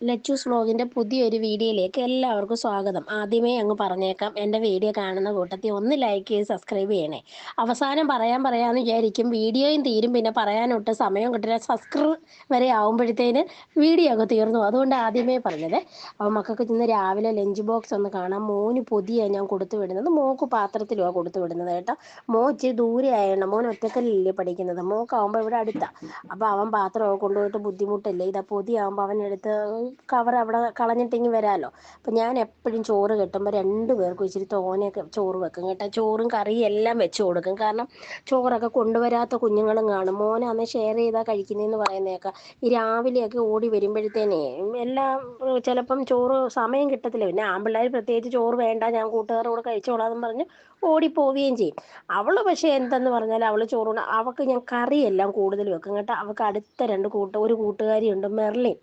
ലച്ചൂസ് വ്ലോഗിൻ്റെ പുതിയൊരു വീഡിയോയിലേക്ക് എല്ലാവർക്കും സ്വാഗതം. ആദ്യമേ അങ്ങ് പറഞ്ഞേക്കാം, എൻ്റെ വീഡിയോ കാണുന്ന കൂട്ടത്തിൽ ഒന്ന് ലൈക്ക് ചെയ്ത് സബ്സ്ക്രൈബ് ചെയ്യണേ. അവസാനം പറയാമെന്ന് വിചാരിക്കും, വീഡിയോയും തീരും, പിന്നെ പറയാനൊട്ട് സമയം കിട്ടില്ല. സബ്സ്ക്രൈബ് വരെ ആകുമ്പോഴത്തേന് വീഡിയോ അങ്ങ് തീർന്നു. അതുകൊണ്ട് ആദ്യമേ പറഞ്ഞത്. അപ്പോൾ മക്കൾക്ക് ഇന്ന് രാവിലെ ലഞ്ച് ബോക്സ് ഒന്ന് കാണാം. മോന് പൊതിയാണ് ഞാൻ കൊടുത്തു വിടുന്നത്, മോക്ക് പാത്രത്തിലുമാണ് കൊടുത്തു വിടുന്നത് കേട്ടോ. മോൻ ഇച്ചിരി ദൂരെ ആയതുകൊണ്ട്, മോൻ ഒറ്റക്കല്ലേ പഠിക്കുന്നത്, മോക്കാവുമ്പോൾ ഇവിടെ അടുത്താണ്. അപ്പോൾ അവൻ പാത്രമൊക്കെ കൊണ്ടുപോയിട്ട് ബുദ്ധിമുട്ടല്ലേ, ഇതാ പൊതിയാകുമ്പോൾ അവനെടുത്ത് കവർ അവിടെ കളഞ്ഞിട്ടെങ്കിൽ വരാമല്ലോ. അപ്പം ഞാൻ എപ്പോഴും ചോറ് കെട്ടുമ്പോൾ രണ്ട് പേർക്കും ഇച്ചിരി തോനെയൊക്കെ ചോറ് വെക്കും കേട്ടോ. ചോറും കറിയും എല്ലാം വെച്ച് കൊടുക്കും. കാരണം ചോറൊക്കെ കൊണ്ടുവരാത്ത കുഞ്ഞുങ്ങളും കാണും. മോനാന്ന് ഷെയർ ചെയ്താൽ കഴിക്കുന്നതെന്ന് പറയുന്നേക്കാം. ഈ രാവിലെയൊക്കെ ഓടി വരുമ്പോഴത്തേനേ എല്ലാം ചിലപ്പം ചോറ് സമയം കിട്ടത്തില്ല. പിന്നെ ആൺപിള്ളേർ പ്രത്യേകിച്ച് ചോറ് വേണ്ട, ഞാൻ കൂട്ടുകാരോട് കഴിച്ചോളാമെന്ന് പറഞ്ഞ് ഓടിപ്പോവുകയും ചെയ്യും. അവൾ പക്ഷേ എന്തെന്ന് പറഞ്ഞാൽ അവൾ ചോറ് അവൾക്ക് ഞാൻ കറിയെല്ലാം കൂടുതൽ വെക്കും കേട്ടോ. അവൾക്ക് അടുത്ത ഒരു കൂട്ടുകാരിയുണ്ട്, മെർലിൻ,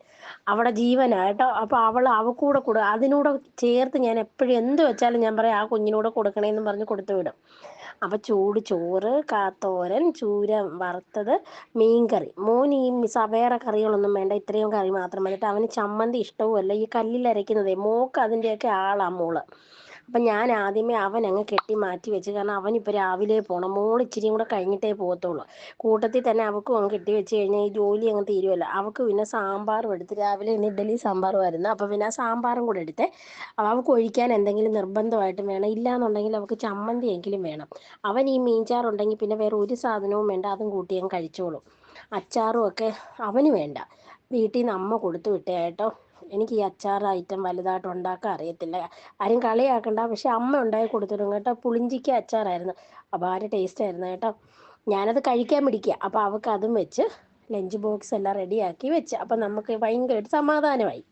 അവിടെ ജീവനാട്ടോ. അപ്പോൾ അവക്കൂടെ അതിനൂടെ ചേർത്ത് ഞാൻ എപ്പോഴും എന്ത് വെച്ചാലും ഞാൻ പറയും ആ കുഞ്ഞിനൂടെ കൊടുക്കണേന്ന് പറഞ്ഞ് കൊടുത്തു വിടും. അപ്പോൾ ചൂട് ചോറ്, കാത്തോരൻ, ചൂര വറുത്തത്, മീൻകറി. മോൻ ഈ വേറെ കറികളൊന്നും വേണ്ട, ഇത്രയും കറി മാത്രം മതിട്ട്. അവന് ചമ്മന്തി ഇഷ്ടവുമല്ല, ഈ കല്ലിൽ അരയ്ക്കുന്നതേ. മോക്ക് അതിൻ്റെയൊക്കെ ആളാണ് മോള്. അപ്പം ഞാൻ ആദ്യമേ അവനങ്ങ് കെട്ടി മാറ്റി വെച്ച്, കാരണം അവനിപ്പോൾ രാവിലെ പോകണം, മോൾ ഇച്ചിരിയും കൂടെ കഴിഞ്ഞിട്ടേ പോകത്തുള്ളൂ. കൂട്ടത്തിൽ തന്നെ അവൾക്കും അങ്ങ് കെട്ടി വെച്ച് കഴിഞ്ഞാൽ ഈ ജോലി അങ്ങ് തീരുമല്ലോ. അവൾക്ക് പിന്നെ സാമ്പാറും എടുത്ത്, രാവിലെ ഇന്ന് ഇഡ്ഡലി സാമ്പാറും ആയിരുന്നു, അപ്പോൾ പിന്നെ ആ സാമ്പാറും കൂടെ എടുത്ത് അവൾക്ക് ഒഴിക്കാൻ എന്തെങ്കിലും നിർബന്ധമായിട്ടും വേണം. ഇല്ലയെന്നുണ്ടെങ്കിൽ അവൾക്ക് ചമ്മന്തിയെങ്കിലും വേണം. അവൻ ഈ മീൻചാറുണ്ടെങ്കിൽ പിന്നെ വേറെ ഒരു സാധനവും വേണ്ട, അതും കൂട്ടി അങ്ങ് കഴിച്ചോളും. അച്ചാറും ഒക്കെ അവന് വേണ്ട. വീട്ടിൽ നിന്ന് അമ്മ കൊടുത്തു വിട്ടേ കേട്ടോ. എനിക്ക് ഈ അച്ചാർ ഐറ്റം വലുതായിട്ട് ഉണ്ടാക്കാൻ അറിയത്തില്ല. ആരും കളിയാക്കണ്ട, പക്ഷെ അമ്മ ഉണ്ടാക്കി കൊടുത്തിടും കേട്ടോ. പുളിഞ്ചിക്ക അച്ചാറായിരുന്നു, അപാര ടേസ്റ്റ് ആയിരുന്നു കേട്ടോ. ഞാനത് കഴിക്കാൻ പിടിക്കുക. അപ്പോൾ അവൾക്ക് അതും വെച്ച് ലഞ്ച് ബോക്സ് എല്ലാം റെഡിയാക്കി വെച്ച്, അപ്പം നമുക്ക് ഭയങ്കരമായിട്ട് സമാധാനമായി.